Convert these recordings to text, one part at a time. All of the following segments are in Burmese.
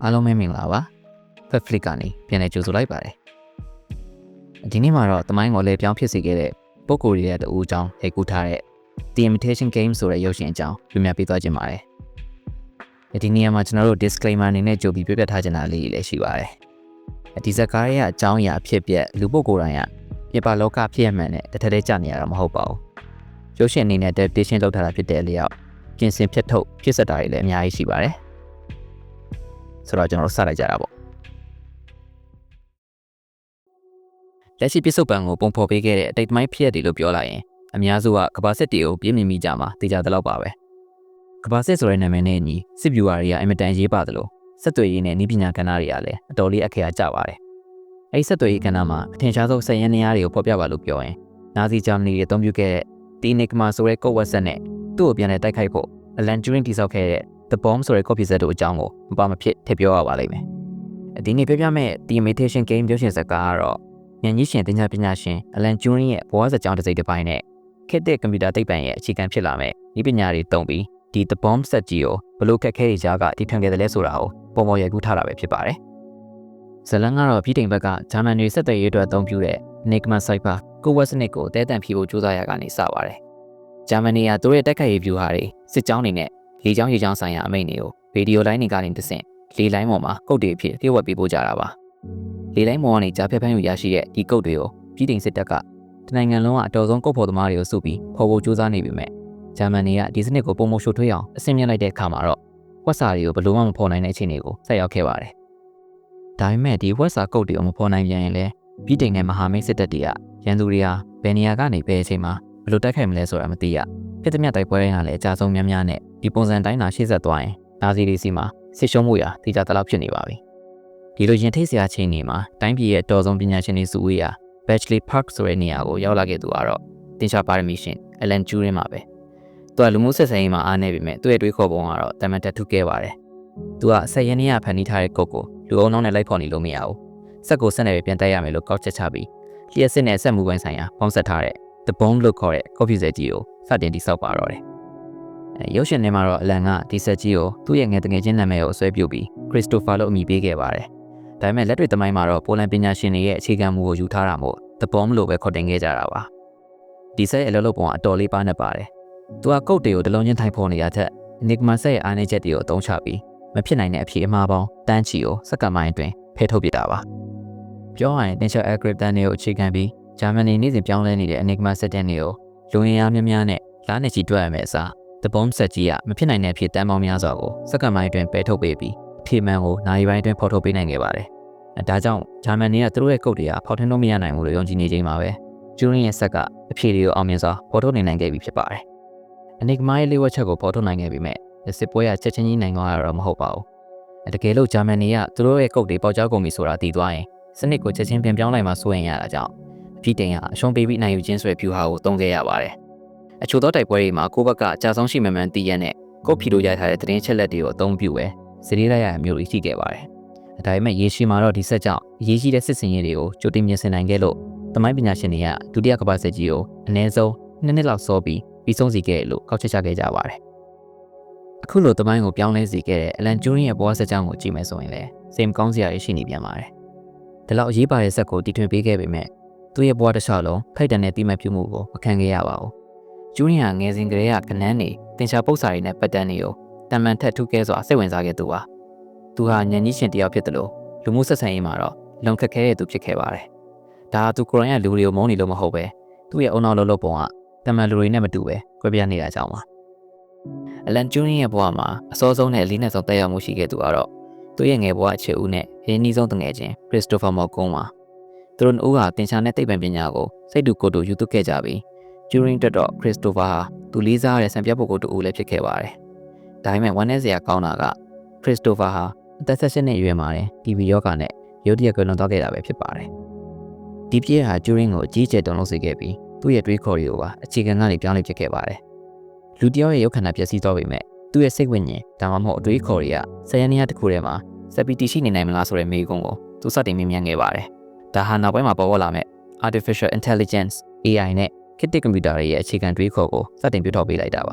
အားလုံးပဲမင်္ဂလာပါ Flick ကနေပြန်လည်ကြိုဆိုလိုက်ပါတယ်ဒီနေ့မှာတော့တမိုင်းကိုလည်းပြောင်းဖြစ်စေခဲ့တဲ့ပုံကိုယ်တွေရဲ့တူအကြောင်းရိုက်ကူးထားတဲ့ The Imitation Game ဆိုတဲ့ရုပ်ရှင်အကြောင်းပြပြပေးသွားခြင်းပါတယ်ဒီနေရာမှာကျွန်တော်တို့ disclaimer အနေနဲ့ကြိုပြီးပြပြထားခြင်းလေးလည်းရှိပါတယ်ဒီဇာတ်ကားရဲ့အကြောင်းအရာအဖြစ်ပြက်လူပုဂ္ဂိုလ်တိုင်းကပြပလောကဖြစ်ရမှန်တဲ့တစ်ထက်တည်းကြနေရတာမဟုတ်ပါဘူးရုပ်ရှင်အနေနဲ့ adaptation လုပ်ထားတာဖြစ်တဲ့အလျောက်ပြင်ဆင်ဖြစ်ထုတ်ဖြစ်ဆက်တာတွေလည်းအများကြီးရှိပါတယ်ဆိုတော့ကျွန်တော်တို့စလိုက်ကြတာပေါ့လက်ရှိပြစ္ဆုတ်ပံကိုပုံဖော်ပေးခဲ့တဲ့အတိတ်တမိုင်းဖြစ်ရတယ်လို့ပြောလိုက်ရင်အများစုကကဘာစစ်တီကိုပြင်းမြင်မိကြမှာသိကြတဲ့လောက်ပါပဲကဘာစစ်ဆိုတဲ့နာမည်နဲ့အညီစစ်ဗျူဟာတွေကအင်မတန်ရေးပါတယ်လို့ဆက်သွယ်ရေးနဲ့နည်းပညာကဏ္ဍတွေကလည်းအတော်လေးအခက်အကျပါတယ်အဲဒီဆက်သွယ်ရေးကဏ္ဍမှာအထင်ရှားဆုံးဆက်ရင်းနေရာတွေကိုဖော်ပြပါလို့ပြောရင်နာဇီဂျာမနီတွေအသုံးပြုခဲ့တဲ့ Enigma ဆိုတဲ့ကုတ်ဝက်ဆက်နဲ့သူ့ကိုပြန်လည်တိုက်ခိုက်ဖို့ Alan Turing တိစောက်ခဲ့တဲ့ The Bomb ဆိုတဲ့ကော်ပီဆက်တို့အကြောင်းကိုမပါမဖြစ်ထည့်ပြောရပါလိမ့်မယ်ဒီနေ့ပြပြမဲ့ The Imitation Game ရုပ်ရှင်ဇာတ်ကားကတော့ဉာဏ်ကြီးရှင်တင်ပညာရှင် Alan Turing ရဲ့ဘဝဇာတ်ကြောင်းတစ်စိတ်တစ်ပိုင်းနဲ့ခေတ်သစ်ကွန်ပျူတာသိပ္ပံရဲ့အခြေခံဖြစ်လာမဲ့နည်းပညာတွေသုံးပြီးဒီ The Bomb ဆက်ကြီးကိုဘလို့ခက်ခဲတွေကြားကတည်ထွင်ခဲ့တယ်လဲဆိုတာကိုပုံပေါ်ရိုက်ကူးထားတာပဲဖြစ်ပါတယ်ဇလန်ကတော့ပြည်တိမ်ဘက်ကဂျာမန်တွေဆက်သွယ်ရေးအတွက်အသုံးပြုတဲ့ Enigma Cipher ကိုဝက်စနစ်ကိုတဲတန့်ဖြီးဖို့ကြိုးစားရကနေစပါတယ်ဂျာမနီကသူတို့ရဲ့တက်ခိုက်ရေးဗျူဟာတွေစစ်ကြောင်းတွေနဲ့လေကြောင်းရေကြောင်းဆိုင်ရာအမိန့်တွေကိုဗီဒီယိုလိုင်းတွေကနေတဆင့်လေလိုင်းပေါ်မှာကုတ်တွေအဖြစ်လျှို့ဝှက်ပေးပို့ကြတာပါလေလိုင်းပေါ်ကနေကြားဖြတ်ဖမ်းယူရရှိတဲ့ဒီကုတ်တွေကိုပြည်တိမ်စစ်တပ်ကတနိုင်ငံလုံးကအတော်ဆုံးကုတ်ဖော်သမားတွေကိုစုပြီးဖော်ဖို့ကြိုးစားနေပြီမဲ့ဂျာမနီကဒီစနစ်ကိုပုံမရှို့ထွေးအောင်အဆင့်မြင့်လိုက်တဲ့အခါမှာတော့ဝက်စာတွေကိုဘယ်လိုမှမဖော်နိုင်တဲ့အခြေအနေကိုဆက်ရောက်ခဲ့ပါတယ်ဒါပေမဲ့ဒီဝက်စာကုတ်တွေကိုမဖော်နိုင်ပြန်ရင်လည်းပြည်တိမ်နဲ့မဟာမိတ်စစ်တပ်တွေကရန်သူတွေကဘယ်နေရာကနေဘယ်အချိန်မှာဘယ်လိုတိုက်ခိုက်မလဲဆိုတာမသိရဖြစ်တဲ့မြတ်တိုက်ပွဲတွေကလည်းအကြဆုံးများများနဲ့ဒီပုံစံတိုင်းသာရှေ့ဆက်သွားရင်နာဇီတွေစီမှာစစ်ရှုံးမှုရာသိကြတဲ့လောက်ဖြစ်နေပါပြီဒီလိုရင်ထိတ်စရာအချိန်တွေမှာတိုင်းပြည်ရဲ့အတော်ဆုံးပညာရှင်တွေစုဝေးရာ Bletchley Park ဆိုတဲ့နေရာကိုရောက်လာခဲ့သူကတော့တင်ရှားပါရမီရှင် Alan Turing ပါပဲသူကလူမှုဆက်ဆံရေးမှာအားနေပေမဲ့သူ့ရဲ့တွေးခေါ်ပုံကတော့တမန်တက်ထူးခဲ့ပါတယ်သူကဆက်ရင်းနေရဖန်တီးထားတဲ့ကုတ်ကိုလူအုံနောက်နဲ့လိုက်ဖော်နေလို့မရဘူးဆက်ကိုဆက်နေပဲပြန်တက်ရမယ်လို့ကောက်ချက်ချပြီးလျှက်စစ်နဲ့ဆက်မှုပိုင်းဆိုင်ရာပေါင်းဆက်ထားတဲ့ The Bomb လို့ခေါ်တဲ့ကွန်ပျူတာကြီးကိုစတင်တိစောက်ပါတော့တယ်ရုပ်ရှင်ထဲမှာတော့အလန်ကဒီဆက်ကြီးကိုသူ့ရဲ့ငယ်တငယ်ချင်းနာမည်ကိုအစွဲပြုပြီး Christopher လို့အမည်ပေးခဲ့ပါတယ်ဒါပေမဲ့လက်တွေ့သမိုင်းမှာတော့ပိုလန်ပညာရှင်တွေရဲ့အခြေခံမူကိုယူထားတာမို့ The Bomb လို့ပဲခေါ်တင်ခဲ့ကြတာပါဒီဆက်ရဲ့အလုပ်လုပ်ပုံကအတော်လေးပါနေပါတယ်သူကကုတ်တွေကိုတလုံးချင်းထိုင်ဖော်နေရတဲ့ Enigma ဆက်ရဲ့အားနည်းချက်တွေကိုအသုံးချပြီးမဖြစ်နိုင်တဲ့အဖြစ်အမှားပေါင်းတန်းချီကိုစက္ကန့်ပိုင်းအတွင်းဖယ်ထုတ်ပစ်တာပါပြောရရင် Nature Algorithm တွေကိုအခြေခံပြီးဂျာမနီနေ့စဉ်ပြောင်းလဲနေတဲ့ Enigma ဆက်တဲ့တွေကိုလူရင်းအားများများနဲ့လားနေချီတွက်ရမယ်အစား The Bomb ဆက်ကြီးကမဖြစ်နိုင်တဲ့အဖြစ်တန်းပေါင်းများစွာကိုစက္ကန့်ပိုင်းအတွင်းပယ်ထုတ်ပေးပြီးအထီမှန်ကိုနိုင်ပိုင်းအတွင်းဖော်ထုတ်ပေးနိုင်ခဲ့ပါတယ်ဒါကြောင့်ဂျာမနီကသူတို့ရဲ့ကုတ်တွေကဖော်ထင်းလို့မရနိုင်ဘူးလို့ယုံကြည်နေချိန်မှာပဲ Turing ရဲ့ဆက်ကအဖြေတွေကိုအောင်မြင်စွာဖော်ထုတ်နိုင်ခဲ့ပြီဖြစ်ပါတယ်Enigma ရဲ့လေးဝက်ချက်ကိုဖော်ထုတ်နိုင်ခဲ့ပြီမဲ့စစ်ပွဲကချက်ချင်းကြီးနိုင်သွားတာတော့မဟုတ်ပါဘူးတကယ်လို့ဂျာမနီကသူတို့ရဲ့ကုတ်တွေပေါက်ကြားကုန်ပြီဆိုတာသိသွားရင်စနစ်ကိုချက်ချင်းပြန်ပြောင်းလိုက်မှစိုးရင်ရတာကြောင့်ပြည်တိမ်ကအရှုံးပေးပြီးနိုင်ယူခြင်းဆိုတဲ့ဗျူဟာကိုသုံးခဲ့ရပါတယ်အချို့သောတိုက်ပွဲတွေမှာကိုယ့်ဘက်ကအကြဆုံးရှိမှန်တည်ရတဲ့ကိုယ့်ဖြီလို့ရထားတဲ့သတင်းချက်လက်တွေကိုအသုံးပြုပဲစရီးလိုက်ရမျိုးတွေရှိခဲ့ပါတယ်ဒါပေမဲ့ရေရှည်မှာတော့ဒီဆက်ကြောင့်အရေးကြီးတဲ့စစ်စင်ရေးတွေကိုကြိုတင်မြင်ဆင်နိုင်ခဲ့လို့သမိုင်းပညာရှင်တွေကဒုတိယကမ္ဘာစစ်ကြီးကိုအနည်းဆုံး2နှစ်လောက်စောပြီးပြီးဆုံးစေခဲ့လို့ကောက်ချက်ချခဲ့ကြပါတယ်အခုလိုသမိုင်းကိုပြောင်းလဲစေခဲ့တဲ့ Alan Turing ရဲ့ဘဝဆက်ကြောင်းကိုကြည့်မယ်ဆိုရင်လည်းစိတ်မကောင်းစရာတွေရှိနေပြန်ပါတယ်ဒီလောက်အရေးပါတဲ့ဆက်ကိုတည်ထွင်ပေးခဲ့ပေမဲ့သူ့ရဲ့ဘဝတစ်လျှောက်လုံးခိုက်တန်တဲ့တိမှတ်ပြုမှုကိုမခံခဲ့ရပါဘူးကျူးရင်ဟာငယ်စဉ်ကတည်းကကနန်းနေတင်ရှားပု္ပ္ပစာတွေနဲ့ပတ်တန်းတွေကိုတမန်ထက်ထူးကဲစွာစိတ်ဝင်စားခဲ့သူပါသူဟာဉာဏ်ကြီးရှင်တယောက်ဖြစ်တယ်လို့လူမှုဆက်ဆံရေးမှာတော့လုံခက်ခဲတဲ့သူဖြစ်ခဲ့ပါတယ်ဒါဟာသူကိုယ်တိုင်ကလူတွေကိုမုန်းနေလို့မဟုတ်ပဲသူ့ရဲ့အုံနောက်လှုပ်ပုံကတမန်လူတွေနဲ့မတူပဲကွဲပြားနေတာကြောင့်ပါAlan Turing ရဲ့ဘဝမှာအစောဆုံးနဲ့အလေးနက်ဆုံးတက်ရောက်မှုရှိခဲ့သူကတော့သူ့ရဲ့ငယ်ဘဝအခြေဦးနဲ့ရင်းနှီးဆုံးတငယ်ချင်း Christopher Morcom ပါသူတို့နှစ်ဦးဟာသင်္ချာနဲ့သိပ္ပံပညာကိုစိတ်တူကိုယ်တူယူသွခဲ့ကြပြီး Turing တက်တော့ Christopher ဟာသူလေးစားတဲ့စံပြပုဂ္ဂိုလ်တူဦးလည်းဖြစ်ခဲ့ပါတယ်ဒါပေမဲ့ဝမ်းနည်းစရာကောင်းတာက Christopher ဟာအသက်16နှစ်အရွယ်မှာTB ရောဂါနဲ့ရုတ်တရက်ကွယ်လွန်သွားခဲ့တာပဲဖြစ်ပါတယ်ဒီပြည့်ဟာ Turing ကိုအကြီးအကျယ်တုန်လှုပ်စေခဲ့ပြီးသူ့ရဲ့တွေးခေါ်တွေကိုပါအခြေခံကနေပြောင်းလဲဖြစ်ခဲ့ပါတယ်လူတယောက်ရဲ့ရုပ်ခန္ဓာပျက်စီးသွားပေမဲ့သူ့ရဲ့စိတ်ဝိညာဉ်ဒါမှမဟုတ်အတွေးခေါ်တွေကဆယ်ရနေရတစ်ခုထဲမှာဆက်ပြီးတည်ရှိနေနိုင်မလားဆိုတဲ့မေးခွန်းကိုသူစတင်မြင်မြန်ခဲ့ပါတယ်ဒါဟာနောက်ပိုင်းမှာပေါ်ပေါက်လာမဲ့ Artificial Intelligence AI နဲ့ခေတ်သစ်ကွန်ပျူတာတွေရဲ့အခြေခံတွေးခေါ်ကိုစတင်ပြထုတ်ပေးလိုက်တာပါ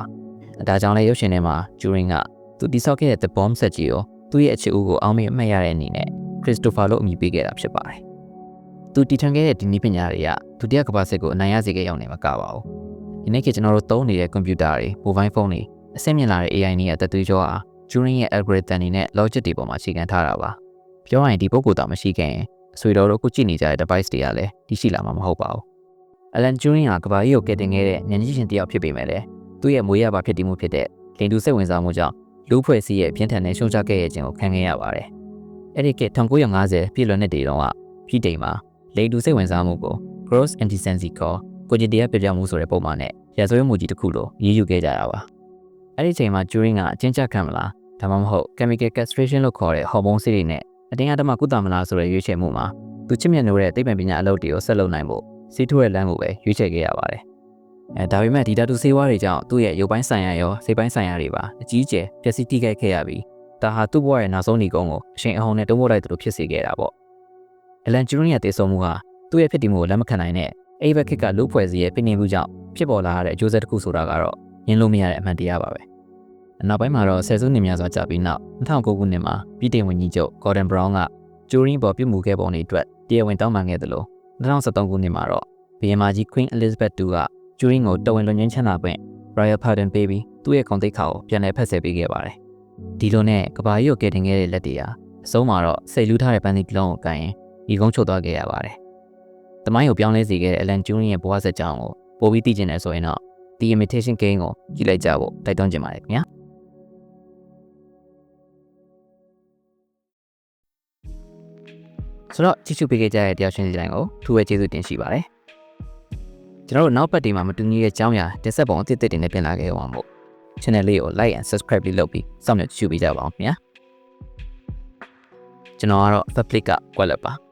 ဒါကြောင့်လည်းရုပ်ရှင်ထဲမှာ Turing ကသူတိစောက်ခဲ့တဲ့ The Bomb ဆက်ကြီးကို သူ့ရဲ့အခြေဦးကိုအောင်းမေ့အမှတ်ရတဲ့အနေနဲ့ Christopher လို့အမည်ပေးခဲ့တာဖြစ်ပါတယ်။သူတည်ထွင်ခဲ့တဲ့ဒီနည်းပညာတွေကဒုတိယကမ္ဘာစစ်ကိုအနိုင်ရစေခဲ့ရောက်နေမှာကပါဘူး။ဒီနေ့ခေတ်ကျွန်တော်တို့သုံးနေတဲ့ကွန်ပျူတာတွေ mobile phone တွေအဆင့်မြင့်လာတဲ့ AI တွေရဲ့အသက်သွေးကြောအား Turing ရဲ့ algorithm တွေနဲ့ logic တွေပေါ်မှာအခြေခံထားတာပါ။ပြောရရင်ဒီပုဂ္ဂိုလ်သားမရှိခဲ့ရင်အဆွေတော်တို့အခုကြည့်နေကြတဲ့ device တွေကလည်းတည်ရှိလာမှာမဟုတ်ပါဘူး။ Alan Turing ကကမ္ဘာကြီးကိုကယ်တင်ခဲ့တဲ့ဉာဏ်ကြီးရှင်တစ်ယောက်ဖြစ်ပေမဲ့လည်းသူ့ရဲ့မွေးရပါဖြစ်တည်မှုဖြစ်တဲ့လိင်တူစိတ်ဝင်စားမှုကြောင့်လူဖွဲ့စည်းရဲ့ပြင်းထန်တဲ့ရှုံချခဲ့ရဲ့ခြင်းကိုခံခဲ့ရပါတယ်။အဲ့ဒီခေတ်1950ပြည့်လွန်တဲ့တေတုန်းကပြည်တိမ်မှာလိင်တူစိတ်ဝင်စားမှုကို gross indecency ကိုကိုကျင်တရားပြပြမှုဆိုတဲ့ပုံမှန်နဲ့ရာဇဝတ်မှုကြီးတစ်ခုလိုရေးယူခဲ့ကြတာပါ။အဲ့ဒီချိန်မှာ Turing ကအကျဉ်းချခံမလားဒါမှမဟုတ် chemical castration လို့ခေါ်တဲ့ဟော်မုန်းဆေးတွေနဲ့အတင်းအဓမ္မကုသမလားဆိုတဲ့ရွေးချယ်မှုမှာသူချစ်မြတ်နိုးတဲ့သိပ္ပံပညာအလုပ်တွေကိုဆက်လုပ်နိုင်ဖို့စီးထိုးတဲ့လမ်းကိုပဲရွေးချယ်ခဲ့ရပါတယ်။ဒါပေမဲ့ဒီဓာတုဆေးဝါးတွေကြောင့်သူ့ရဲ့ရုပ်ပိုင်းဆိုင်ရာရောစိတ်ပိုင်းဆိုင်ရာတွေပါအကြီးအကျယ်ပျက်စီးထိခိုက်ခဲ့ရပြီးဒါဟာသူ့ဘဝရဲ့နောက်ဆုံးညီကုန်းကိုအရှင်အဟုန်နဲ့တုံးပို့လိုက်သလိုဖြစ်စေခဲ့တာပေါ့။ Alan Turing ရဲ့တည်ဆုံမှုဟာသူ့ရဲ့ဖြစ်တည်မှုကိုလက်မခံနိုင်တဲ့အဲ့ဘက်ခေတ်ကလူဖွဲ့စည်းရဲ့ဖိနှိပ်မှုကြောင့်ဖြစ်ပေါ်လာရတဲ့အကျိုးဆက်တစ်ခုဆိုတာကတော့ညှင်းလို့မရတဲ့အမှန်တရားပါပဲ။နောက်ပိုင်းမှာတော့ဆယ်စုနှစ်များစွာကြာပြီးနောက်2009ခုနှစ်မှာပြည်ထောင်ဝန်ကြီးချုပ် Gordon Brown က Turing ပေါ်ပြုမှုခဲ့ပုံတွေအတွက်တရားဝင်တောင်းပန်ခဲ့တယ်လို့2013ခုနှစ်မှာတော့ဘုရင်မကြီး Queen Elizabeth II က Turing ကိုတော်ဝင်လွန်ငင်းချမ်းသာခွင့် Royal Pardon ပေးပြီးသူ့ရဲ့ဂုဏ်သိက္ခာကိုပြန်လည်ဖက်ဆယ်ပေးခဲ့ပါတယ်။ဒီလိုနဲ့ကဘာကြီးကိုကယ်တင်ခဲ့တဲ့လက်တွေဟာအဆုံးမှာတော့စိတ်လူးထားတဲ့ပန်းသီးတစ်လုံးကိုကန်ရင်ဒီကုန်းချုပ်သွားခဲ့ရပါတယ်။တမိုင်းကိုပြောင်းလဲစေခဲ့တဲ့ Alan Turing ရဲ့ဘဝဆက်ကြောင်းကိုပိုပြီးသိကျင်တယ်ဆိုရင်တော့ The Imitation Game ကိုကြည့်လိုက်ကြဖို့တိုက်တွန်းချင်ပါတယ်ခင်ဗျာ။ဆိုတော့ကြည့်ရှုပေးခဲ့ကြတဲ့တရားရှင်စီတိုင်းကိုထူးပဲကျေးဇူးတင်ရှိပါတယ်။ကျွန်တော်တို့နောက်ပတ်ဒီမှာမတူညီတဲ့အကြောင်းအရာတင်ဆက်ပုံအသစ်တွေနဲ့ပြင်လာခဲ့အောင်မို့ channel လေးကို like and subscribe လေးလုပ်ပြီးစောင့်မျှော်ကြည့်ရှုပေးကြပါဦးခင်ဗျာ။ကျွန်တော်ကတော့ Fabric ကကွက်လက်ပါ။